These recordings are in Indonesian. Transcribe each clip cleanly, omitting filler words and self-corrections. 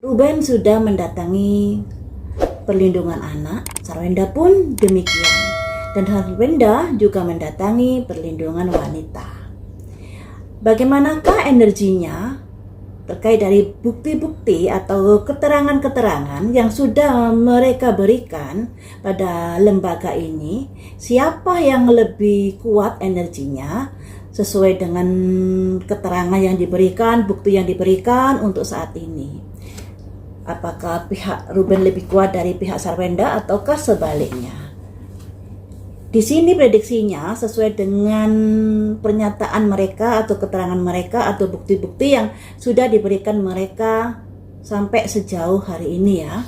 Ruben sudah mendatangi perlindungan anak, Sarwenda pun demikian. Dan Sarwenda juga mendatangi perlindungan wanita. Bagaimanakah energinya terkait dari bukti-bukti atau keterangan-keterangan yang sudah mereka berikan pada lembaga ini? Siapa yang lebih kuat energinya sesuai dengan keterangan yang diberikan, bukti yang diberikan untuk saat ini? Apakah pihak Ruben lebih kuat dari pihak Sarwenda ataukah sebaliknya? Di sini prediksinya sesuai dengan pernyataan mereka atau keterangan mereka atau bukti-bukti yang sudah diberikan mereka sampai sejauh hari ini ya.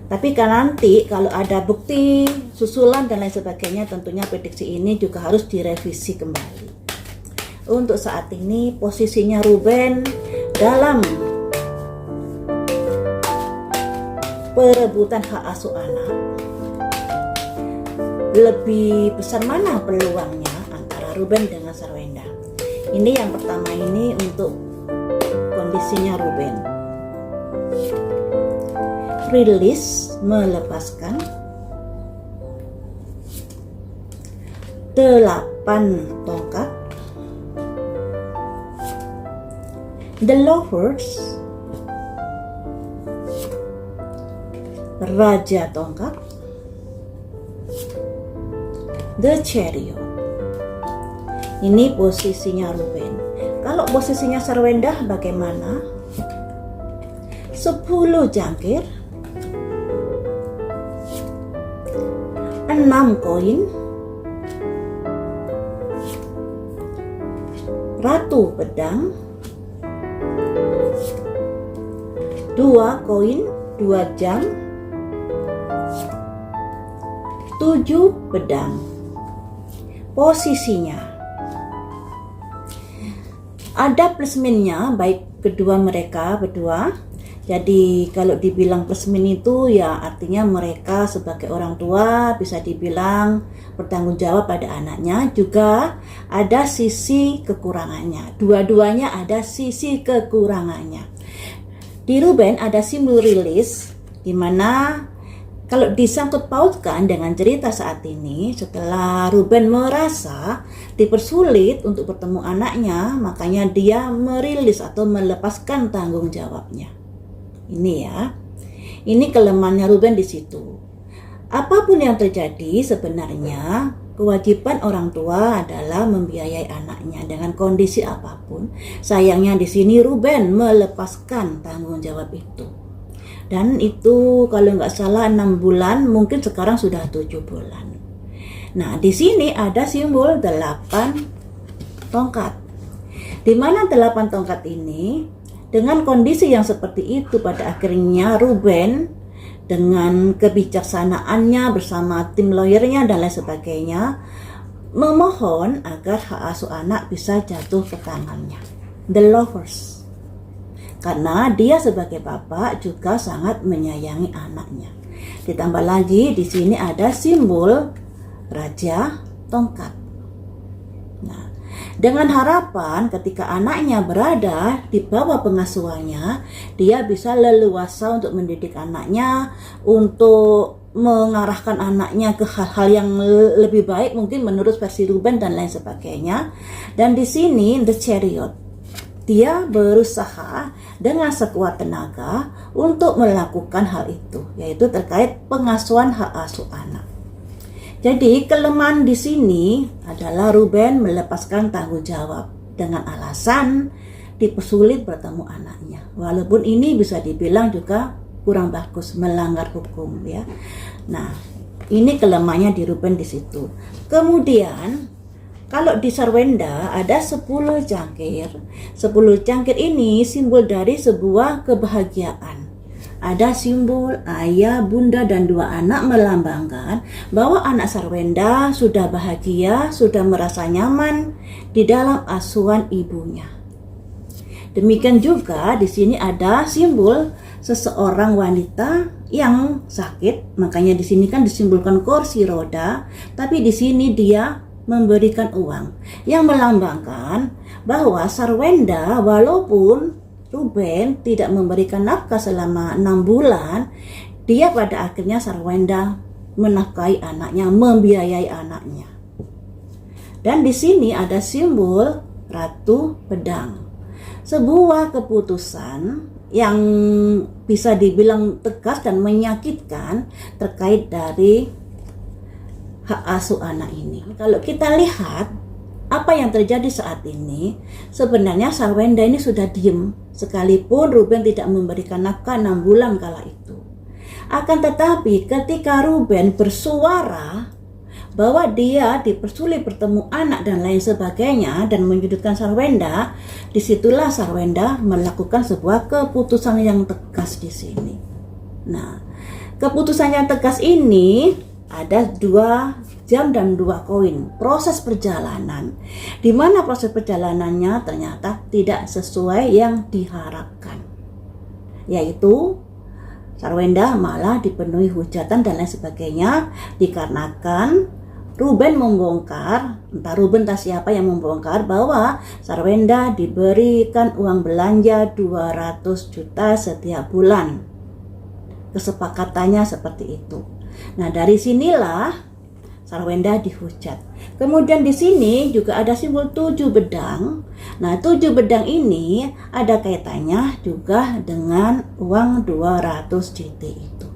Tapi kan nanti kalau ada bukti susulan dan lain sebagainya, tentunya prediksi ini juga harus direvisi kembali. Untuk saat ini posisinya Ruben dalam perebutan hak asuh anak, lebih besar mana peluangnya antara Ruben dengan Sarwenda? Ini yang pertama ini untuk kondisinya Ruben. Rilis melepaskan 8 tongkat. The Lovers, Raja tongkat, The Chariot. Ini posisinya Ruben. Kalau posisinya Sarwenda bagaimana? 10 jangkir, 6 koin, Ratu pedang, 2 koin, 2 jam, 7 pedang. Posisinya ada plus minusnya baik kedua mereka berdua. Jadi kalau dibilang plus minus itu ya artinya mereka sebagai orang tua bisa dibilang bertanggung jawab pada anaknya. Juga ada sisi kekurangannya. Dua-duanya ada sisi kekurangannya. Di Ruben ada simbol rilis, di mana kalau disangkut pautkan dengan cerita saat ini, setelah Ruben merasa dipersulit untuk bertemu anaknya, makanya dia merilis atau melepaskan tanggung jawabnya. Ini ya, ini kelemahannya Ruben di situ. Apapun yang terjadi sebenarnya kewajiban orang tua adalah membiayai anaknya dengan kondisi apapun. Sayangnya di sini Ruben melepaskan tanggung jawab itu. Dan itu kalau nggak salah 6 bulan, mungkin sekarang sudah 7 bulan. Nah, di sini ada simbol 8 tongkat. Di mana 8 tongkat ini, dengan kondisi yang seperti itu pada akhirnya Ruben dengan kebijaksanaannya bersama tim lawyernya dan lain sebagainya memohon agar hak asuh anak bisa jatuh ke tangannya. The Lovers. Karena dia sebagai bapak juga sangat menyayangi anaknya. Ditambah lagi di sini ada simbol Raja tongkat. Nah, dengan harapan ketika anaknya berada di bawah pengasuhannya, dia bisa leluasa untuk mendidik anaknya, untuk mengarahkan anaknya ke hal-hal yang lebih baik mungkin menurut versi Ruben dan lain sebagainya. Dan di sini The Chariot. Dia berusaha dengan sekuat tenaga untuk melakukan hal itu, yaitu terkait pengasuhan hak asuh anak. Jadi kelemahan di sini adalah Ruben melepaskan tanggung jawab dengan alasan dipersulit bertemu anaknya. Walaupun ini bisa dibilang juga kurang bagus, melanggar hukum ya. Nah, ini kelemahannya di Ruben di situ. Kemudian kalau di Sarwenda ada 10 cangkir. 10 cangkir ini simbol dari sebuah kebahagiaan. Ada simbol ayah, bunda, dan 2 anak melambangkan bahwa anak Sarwenda sudah bahagia, sudah merasa nyaman di dalam asuhan ibunya. Demikian juga di sini ada simbol seseorang wanita yang sakit, makanya di sini kan disimbolkan kursi roda, tapi di sini dia memberikan uang yang melambangkan bahwa Sarwenda walaupun Ruben tidak memberikan nafkah selama 6 bulan, dia pada akhirnya Sarwenda menafkahi anaknya, membiayai anaknya. Dan di sini ada simbol Ratu Pedang. Sebuah keputusan yang bisa dibilang tegas dan menyakitkan terkait dari hak asuh anak ini. Kalau kita lihat apa yang terjadi saat ini, sebenarnya Sarwenda ini sudah diem, sekalipun Ruben tidak memberikan nafkah 6 bulan kala itu. Akan tetapi ketika Ruben bersuara bahwa dia dipersulit bertemu anak dan lain sebagainya dan menyudutkan Sarwenda, disitulah Sarwenda melakukan sebuah keputusan yang tegas di sini. Nah, keputusan yang tegas ini ada 2 jam dan 2 koin, proses perjalanan, di mana proses perjalanannya ternyata tidak sesuai yang diharapkan, yaitu Sarwenda malah dipenuhi hujatan dan lain sebagainya, dikarenakan Ruben membongkar, entah Ruben entah siapa yang membongkar, bahwa Sarwenda diberikan uang belanja 200 juta setiap bulan. Kesepakatannya seperti itu. Nah, dari sinilah Sarwenda dihujat. Kemudian di sini juga ada simbol 7 bedang. Nah, 7 bedang ini ada kaitannya juga dengan uang 200 JT itu.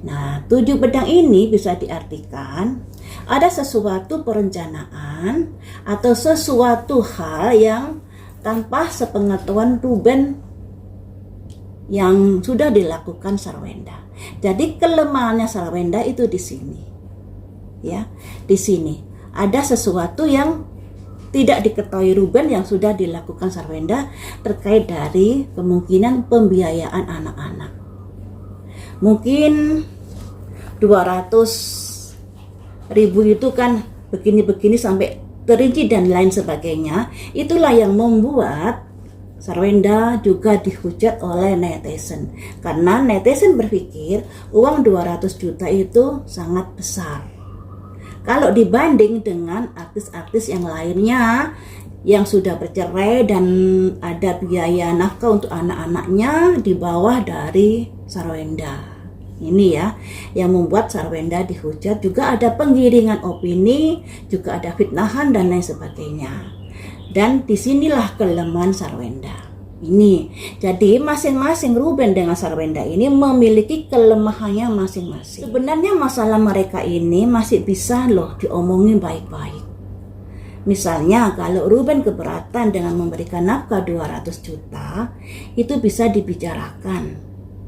Nah, 7 bedang ini bisa diartikan ada sesuatu perencanaan atau sesuatu hal yang tanpa sepengetahuan Ruben yang sudah dilakukan Sarwenda. Jadi kelemahannya Sarwenda itu di sini. Ya, di sini ada sesuatu yang tidak diketahui Ruben yang sudah dilakukan Sarwenda terkait dari kemungkinan pembiayaan anak-anak. Mungkin 200.000 itu kan begini-begini sampai terinci dan lain sebagainya. Itulah yang membuat Sarwenda juga dihujat oleh netizen, karena netizen berpikir uang 200 juta itu sangat besar kalau dibanding dengan artis-artis yang lainnya yang sudah bercerai dan ada biaya nafkah untuk anak-anaknya di bawah dari Sarwenda. Ini ya yang membuat Sarwenda dihujat. Juga ada penggiringan opini, juga ada fitnahan dan lain sebagainya. Dan disinilah kelemahan Sarwenda ini. Jadi masing-masing Ruben dengan Sarwenda ini memiliki kelemahannya masing-masing. Sebenarnya masalah mereka ini masih bisa loh diomongin baik-baik. Misalnya kalau Ruben keberatan dengan memberikan nafkah 200 juta, itu bisa dibicarakan.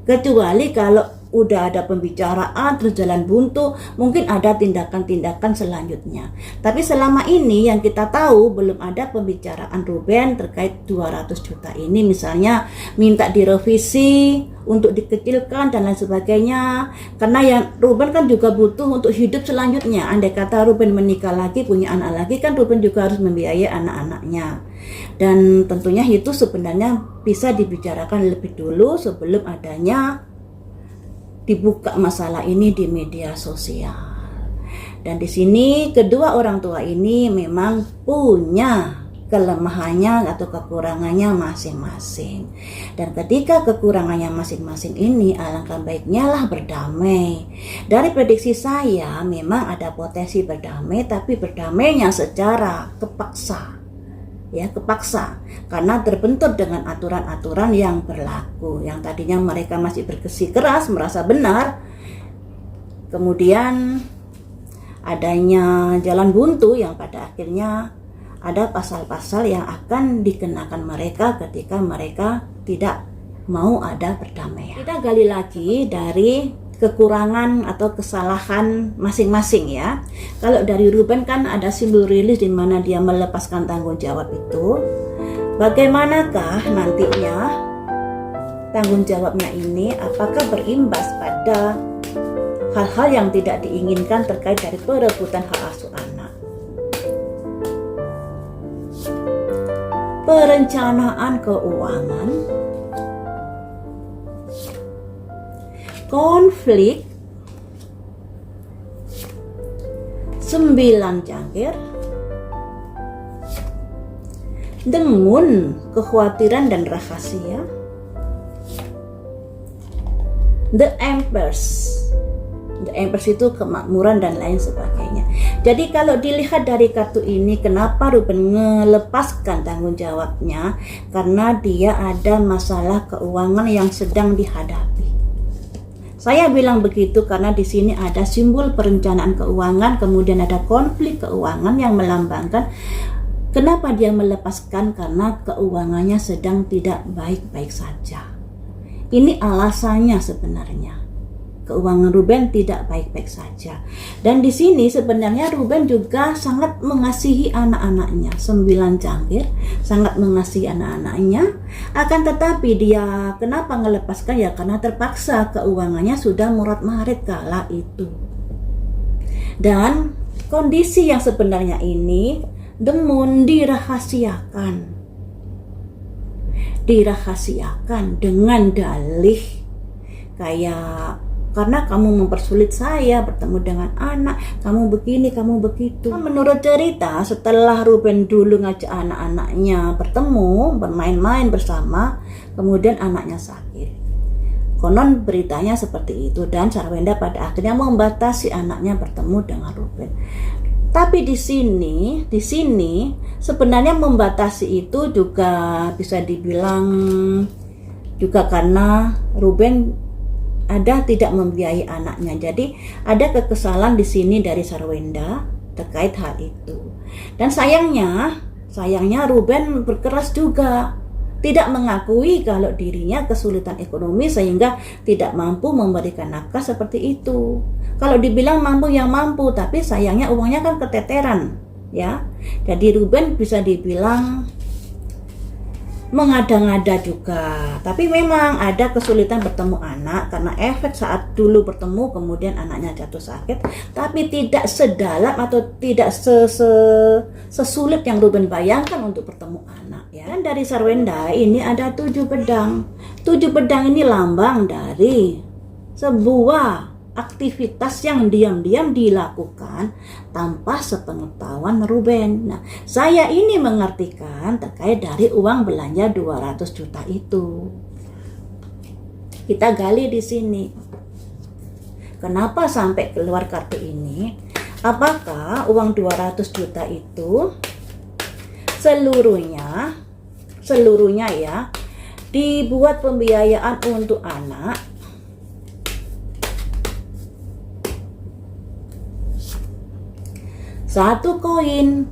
Kecuali kalau udah ada pembicaraan terus jalan buntu, mungkin ada tindakan-tindakan selanjutnya. Tapi selama ini yang kita tahu belum ada pembicaraan Ruben terkait 200 juta ini, misalnya minta direvisi untuk dikecilkan dan lain sebagainya. Karena yang Ruben kan juga butuh untuk hidup selanjutnya. Andai kata Ruben menikah lagi, punya anak lagi, kan Ruben juga harus membiayai anak-anaknya. Dan tentunya itu sebenarnya bisa dibicarakan lebih dulu sebelum adanya dibuka masalah ini di media sosial. Dan di sini kedua orang tua ini memang punya kelemahannya atau kekurangannya masing-masing. Dan ketika kekurangannya masing-masing ini, alangkah baiknya lah berdamai. Dari prediksi saya memang ada potensi berdamai, tapi berdamainya secara kepaksa. Ya, kepaksa karena terbentur dengan aturan-aturan yang berlaku, yang tadinya mereka masih bersikeras merasa benar, kemudian adanya jalan buntu yang pada akhirnya ada pasal-pasal yang akan dikenakan mereka ketika mereka tidak mau ada perdamaian. Kita gali lagi dari kekurangan atau kesalahan masing-masing ya. Kalau dari Ruben kan ada simbol rilis di mana dia melepaskan tanggung jawab itu. Bagaimanakah nantinya tanggung jawabnya ini, apakah berimbas pada hal-hal yang tidak diinginkan terkait dari perebutan hak asuh anak. Perencanaan keuangan, konflik, 9 cangkir, Dengan kekhawatiran dan rahasia. The Empress itu kemakmuran dan lain sebagainya. Jadi kalau dilihat dari kartu ini, kenapa Ruben melepaskan tanggung jawabnya? Karena dia ada masalah keuangan yang sedang dihadapi. Saya bilang begitu karena di sini ada simbol perencanaan keuangan, kemudian ada konflik keuangan yang melambangkan kenapa dia melepaskan, karena keuangannya sedang tidak baik-baik saja. Ini alasannya sebenarnya. Keuangan Ruben tidak baik-baik saja. Dan di sini sebenarnya Ruben juga sangat mengasihi anak-anaknya, 9 cangkir, sangat mengasihi anak-anaknya. Akan tetapi dia kenapa melepaskan? Ya karena terpaksa, keuangannya sudah morat-marit kala itu. Dan kondisi yang sebenarnya ini demun dirahasiakan dengan dalih kayak karena kamu mempersulit saya bertemu dengan anak, kamu begini, kamu begitu. Menurut cerita, setelah Ruben dulu ngajak anak-anaknya bertemu, bermain-main bersama, kemudian anaknya sakit. Konon beritanya seperti itu, dan Sarwenda pada akhirnya membatasi anaknya bertemu dengan Ruben. Tapi di sini sebenarnya membatasi itu juga bisa dibilang juga karena Ruben tidak membiayai anaknya. Jadi ada kekesalan di sini dari Sarwenda terkait hal itu. Dan sayangnya Ruben berkeras juga, tidak mengakui kalau dirinya kesulitan ekonomi sehingga tidak mampu memberikan nafkah seperti itu. Kalau dibilang mampu yang mampu, tapi sayangnya uangnya kan keteteran, ya. Jadi Ruben bisa dibilang mengada-ngada juga. Tapi memang ada kesulitan bertemu anak karena efek saat dulu bertemu kemudian anaknya jatuh sakit, tapi tidak sedalam atau tidak sesulit yang Ruben bayangkan untuk bertemu anak, ya. Dan dari Sarwenda ini ada 7 pedang. 7 pedang ini lambang dari sebuah aktivitas yang diam-diam dilakukan tanpa sepengetahuan Ruben. Nah, saya ini mengartikan terkait dari uang belanja 200 juta itu. Kita gali di sini. Kenapa sampai keluar kartu ini? Apakah uang 200 juta itu seluruhnya ya dibuat pembiayaan untuk anak? Satu koin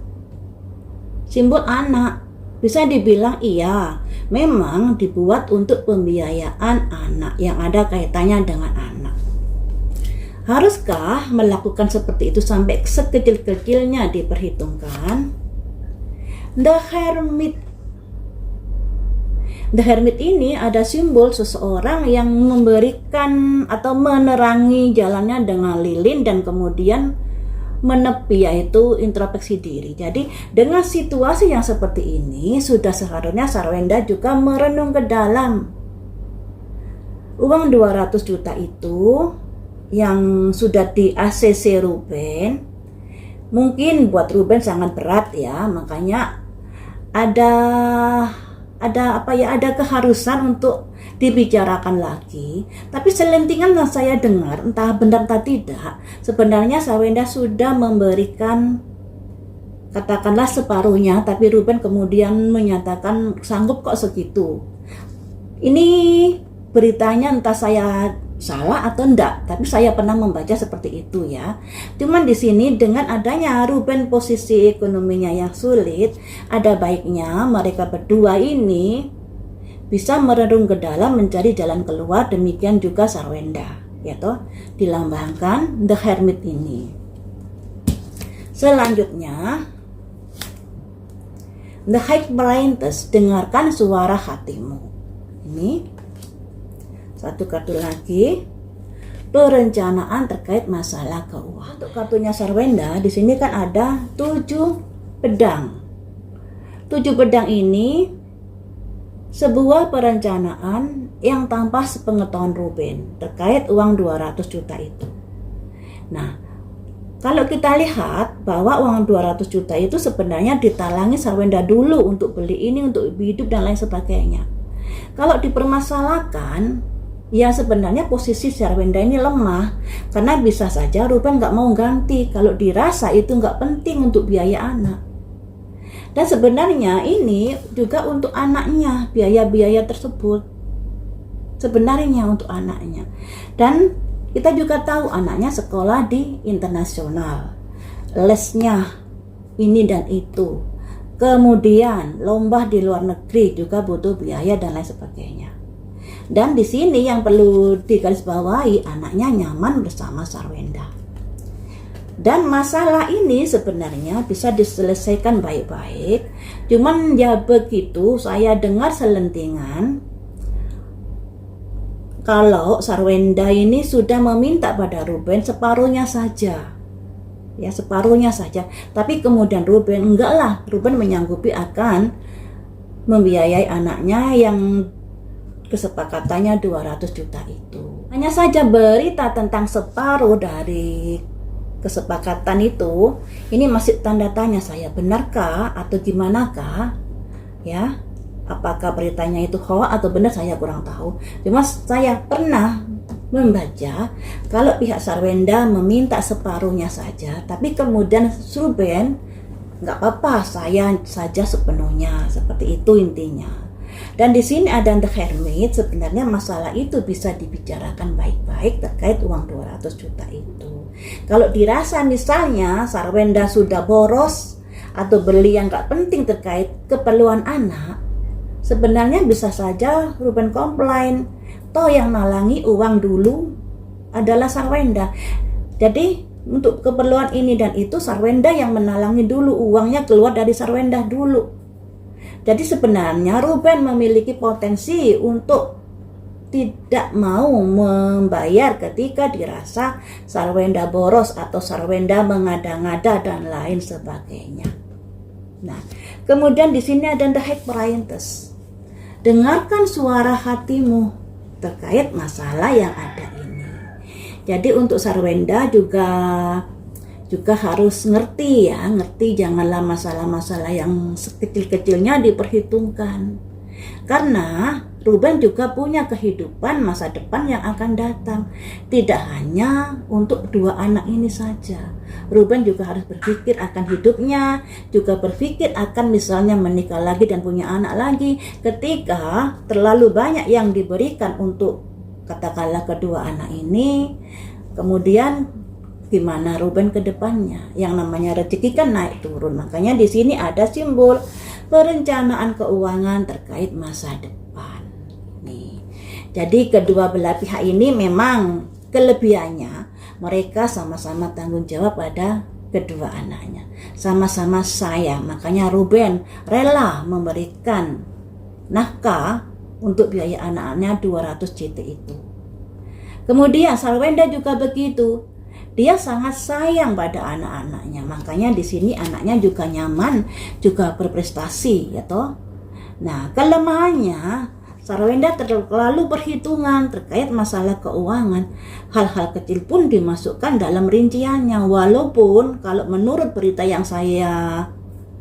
simbol anak, bisa dibilang iya, memang dibuat untuk pembiayaan anak yang ada kaitannya dengan anak. Haruskah melakukan seperti itu sampai sekecil-kecilnya diperhitungkan? The Hermit ini ada simbol seseorang yang memberikan atau menerangi jalannya dengan lilin dan kemudian menepi, yaitu introspeksi diri. Jadi dengan situasi yang seperti ini sudah seharusnya Sarwenda juga merenung ke dalam. Uang 200 juta itu yang sudah di ACC Ruben mungkin buat Ruben sangat berat, ya. Makanya ada keharusan untuk dibicarakan lagi. Tapi selentingan yang saya dengar, entah benar entah tidak, sebenarnya Sarwenda sudah memberikan katakanlah separuhnya, tapi Ruben kemudian menyatakan sanggup kok segitu. Ini beritanya entah saya salah atau enggak, tapi saya pernah membaca seperti itu, ya. Cuman di sini dengan adanya Ruben posisi ekonominya yang sulit, ada baiknya mereka berdua ini bisa merenung ke dalam mencari jalan keluar. Demikian juga Sarwenda, ya toh, dilambangkan The Hermit ini. Selanjutnya The High Priestess, dengarkan suara hatimu. Ini satu kartu lagi, perencanaan terkait masalah keuangan. Untuk kartunya Sarwenda di sini kan ada 7 pedang. 7 pedang ini sebuah perencanaan yang tanpa sepengetahuan Ruben terkait uang 200 juta itu. Nah, Kalau kita lihat bahwa uang 200 juta itu sebenarnya ditalangi Sarwenda dulu untuk beli ini, untuk hidup dan lain sebagainya. Kalau dipermasalahkan, ya sebenarnya posisi Sarwenda ini lemah, karena bisa saja Ruben nggak mau ganti kalau dirasa itu nggak penting untuk biaya anak. Dan sebenarnya ini juga untuk anaknya, biaya-biaya tersebut sebenarnya untuk anaknya. Dan kita juga tahu anaknya sekolah di internasional, lesnya ini dan itu, kemudian lomba di luar negeri juga butuh biaya dan lain sebagainya. Dan di sini yang perlu digarisbawahi, anaknya nyaman bersama Sarwenda. Dan masalah ini sebenarnya bisa diselesaikan baik-baik. Cuman ya begitu saya dengar selentingan, kalau Sarwenda ini sudah meminta pada Ruben separuhnya saja. Ya, separuhnya saja. Tapi kemudian Ruben, enggak lah, Ruben menyanggupi akan membiayai anaknya yang kesepakatannya 200 juta itu. Hanya saja berita tentang separuh dari kesepakatan itu, ini masih tanda tanya saya, benarkah atau gimanakah? Ya, apakah beritanya itu hoax atau benar saya kurang tahu. Cuma saya pernah membaca kalau pihak Sarwenda meminta separuhnya saja, tapi kemudian Ruben nggak apa-apa, saya saja sepenuhnya, seperti itu intinya. Dan di sini ada The Hermit, sebenarnya masalah itu bisa dibicarakan baik-baik terkait uang 200 juta itu. Kalau dirasa misalnya Sarwenda sudah boros atau beli yang nggak penting terkait keperluan anak, sebenarnya bisa saja Ruben komplain, toh yang nalangi uang dulu adalah Sarwenda. Jadi untuk keperluan ini dan itu Sarwenda yang menalangi dulu, uangnya keluar dari Sarwenda dulu. Jadi sebenarnya Ruben memiliki potensi untuk tidak mau membayar ketika dirasa Sarwenda boros atau Sarwenda mengada-ngada dan lain sebagainya. Nah, kemudian di sini ada The Heparientes. Dengarkan suara hatimu terkait masalah yang ada ini. Jadi untuk Sarwenda juga harus ngerti ya, janganlah masalah-masalah yang sekecil-kecilnya diperhitungkan. Karena Ruben juga punya kehidupan masa depan yang akan datang. Tidak hanya untuk dua anak ini saja. Ruben juga harus berpikir akan hidupnya, juga berpikir akan misalnya menikah lagi dan punya anak lagi. Ketika terlalu banyak yang diberikan untuk katakanlah kedua anak ini, kemudian gimana Ruben ke depannya? Yang namanya rezeki kan naik turun. Makanya di sini ada simbol perencanaan keuangan terkait masa depan. Nih. Jadi kedua belah pihak ini memang kelebihannya mereka sama-sama tanggung jawab pada kedua anaknya. Sama-sama sayang. Makanya Ruben rela memberikan nafkah untuk biaya anak-anaknya 200 JT itu. Kemudian Sarwenda juga begitu. Dia sangat sayang pada anak-anaknya, makanya di sini anaknya juga nyaman, juga berprestasi, ya toh. Nah, kelemahannya Sarwenda terlalu perhitungan terkait masalah keuangan. Hal-hal kecil pun dimasukkan dalam rinciannya, walaupun kalau menurut berita yang saya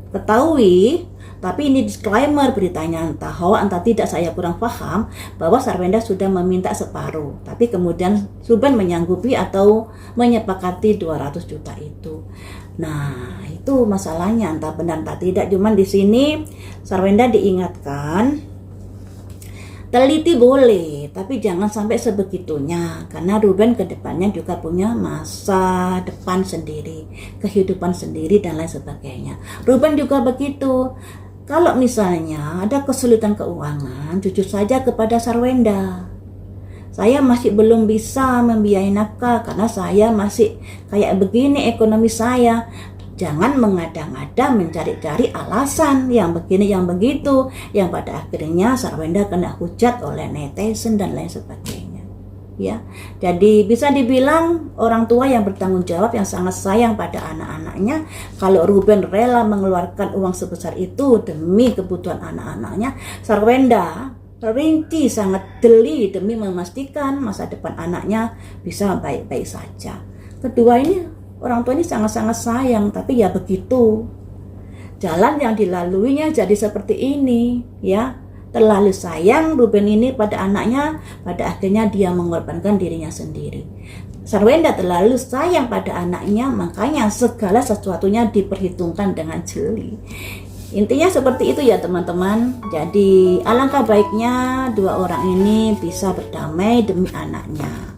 ketahui, tapi ini disclaimer beritanya, entah hoax entah tidak saya kurang paham, bahwa Sarwenda sudah meminta separuh, tapi kemudian Ruben menyanggupi atau menyepakati 200 juta itu. Nah, itu masalahnya, entah benar entah tidak. Cuman di sini Sarwenda diingatkan, teliti boleh, tapi jangan sampai sebegitunya, karena Ruben kedepannya juga punya masa depan sendiri, kehidupan sendiri dan lain sebagainya. Ruben juga begitu. Kalau misalnya ada kesulitan keuangan, jujur saja kepada Sarwenda, saya masih belum bisa membiayai nafkah karena saya masih kayak begini ekonomi saya. Jangan mengada-ngada mencari-cari alasan yang begini yang begitu, yang pada akhirnya Sarwenda kena hujat oleh netizen dan lain sebagainya. Ya, jadi bisa dibilang orang tua yang bertanggung jawab, yang sangat sayang pada anak-anaknya. Kalau Ruben rela mengeluarkan uang sebesar itu demi kebutuhan anak-anaknya, Sarwenda rinci sangat jeli demi memastikan masa depan anaknya bisa baik-baik saja. Kedua ini orang tua ini sangat-sangat sayang, tapi ya begitu. Jalan yang dilaluinya jadi seperti ini, ya. Terlalu sayang Ruben ini pada anaknya, pada akhirnya dia mengorbankan dirinya sendiri. Sarwenda terlalu sayang pada anaknya, makanya segala sesuatunya diperhitungkan dengan jeli. Intinya seperti itu ya teman-teman. Jadi alangkah baiknya dua orang ini bisa berdamai demi anaknya.